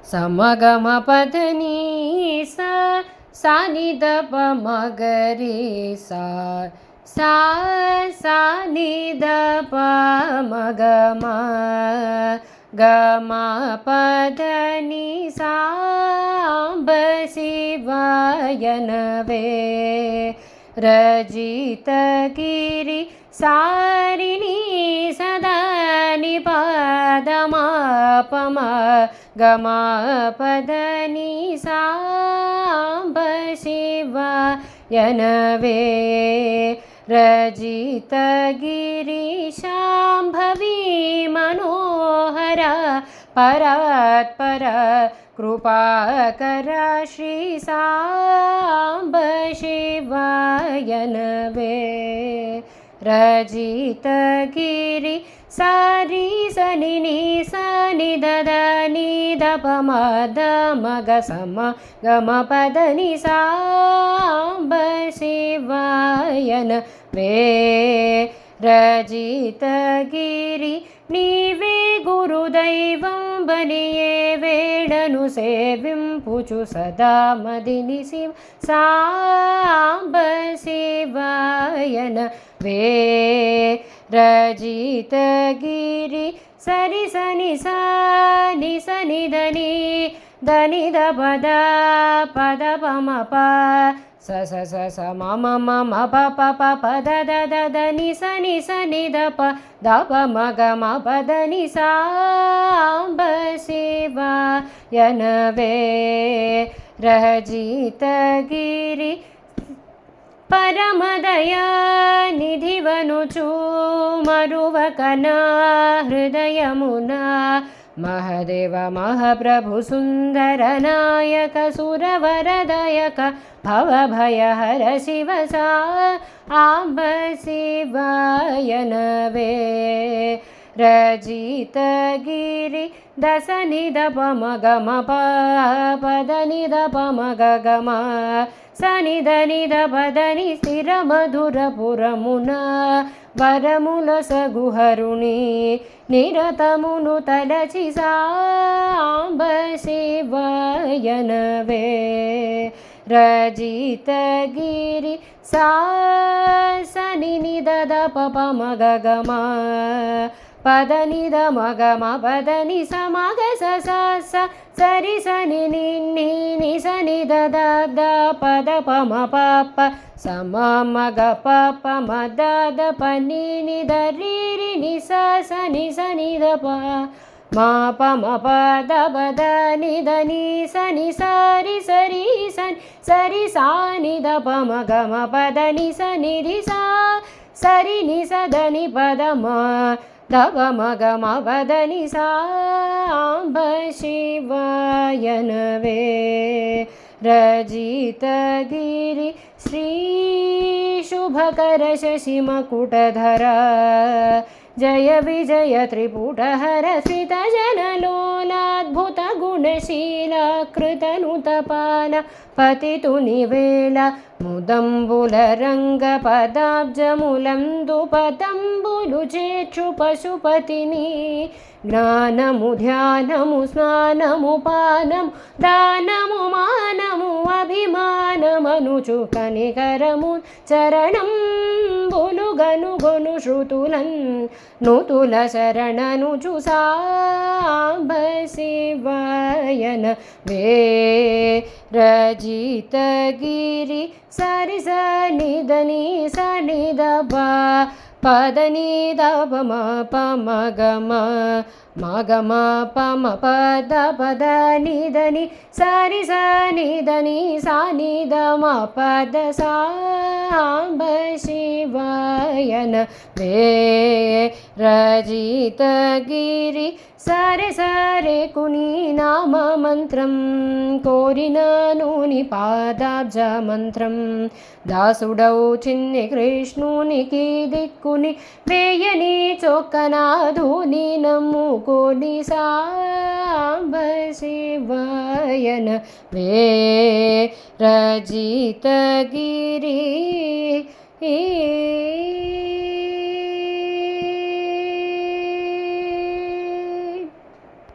సమగమ పదని సాని దప మగరి సాని దప మగమ గమ పదని సాంబ శివాయనవే రజితగిరి సారిణి సదాని పదమాపమ గమ పదని సాంబ శివాయనవే రజితగిరి శాంభవి మనోహర పరాత్పర కృపాకర శ్రీ సాంబ శివాయనవే రజితగిరి సారి సని ని సని దద ని దప మద మగ సమ గమ పద ని సాంబ శివాయనవే రజితగిరి నీవే గురుదైవం బలియే వేడను సేవింపుచు సదా మదిని శివ సాంబ శివాయనవే రజితగిరి సరి సని సని సని దని దని ద పద పద పమ ప స స స స మ మ మ మ ప ప ప ప ద ద ద ద ని స ని స ని ద ప ద ప మ గ మ ప ద ని సాంబ శివాయనవే రజితగిరి పరమదయా నిధివనుచు మరువకన హృదయమున మహదేవ మహాప్రభు సుందర నాయక సురవరదయక భవభయహర శివ సాంబ శివాయనవే రజితగిరి దశ నిద పమ గమ పద నిద పమ గమ సని దని ద పదని స్థిర మధుర పురమున వరముల సగుహరుణి నిరతమును తలచి సాంబ శివాయనవే రజితగిరి సని నిద ద ప మగ గమ పద నిద మగ మ పద ని స మగ స స స సరి సని ని ని ని స ని ద ద ద పద ప మ ప ప స మ మగ ప ప మ ద ద ప ని ని ద రి రి ని స స ని ద ప మా ప మ ప ద ప ద ని ద ని స ని సరి సరి సరి సా ని ద ప మ గ మ ప ద ని స ని రి సా సరి ని స ద ని ప ద మ ద ప మ గ మ ప ద ని సాంబ శివాయనవే రజితగిరి శ్రీ శుభకర శశిమకుటధర జయ విజయ త్రిపుటహర శ్రిత జనలోలాద్భుత గుణశీల కృతనుతపాల పతితు నివేళ ముదంబుల రంగ పదాబ్జములందు పదంబులు చేర్చు పశుపతిని జ్ఞానము ధ్యానము స్నానము పానము దానము మానము అభిమానమనుచు కనికరము చరణం బులుగను గొను శృతులన్ నుతుల శరణనుచు సాంబ శివాయనవే రజితగిరి సరి స ని ద ని స ని ద ప పద ని ద ప మ ప మ గ మ మ గ మ ప మ ప ద ప ద ని ద ని సరి స ని ద ని స ని ద మ ప ద సాంబ శివాయనవే రజితగిరి సరే సరే కుని నామ మంత్రం కోరినాను ని పాదాబ్జ మంత్రం దాసుడవు చిన్ని కృష్ణునికి దిక్కుని వేయని చొక్కనాధుని నమ్ముకొని సాంబ శివాయనవే రజితగిరి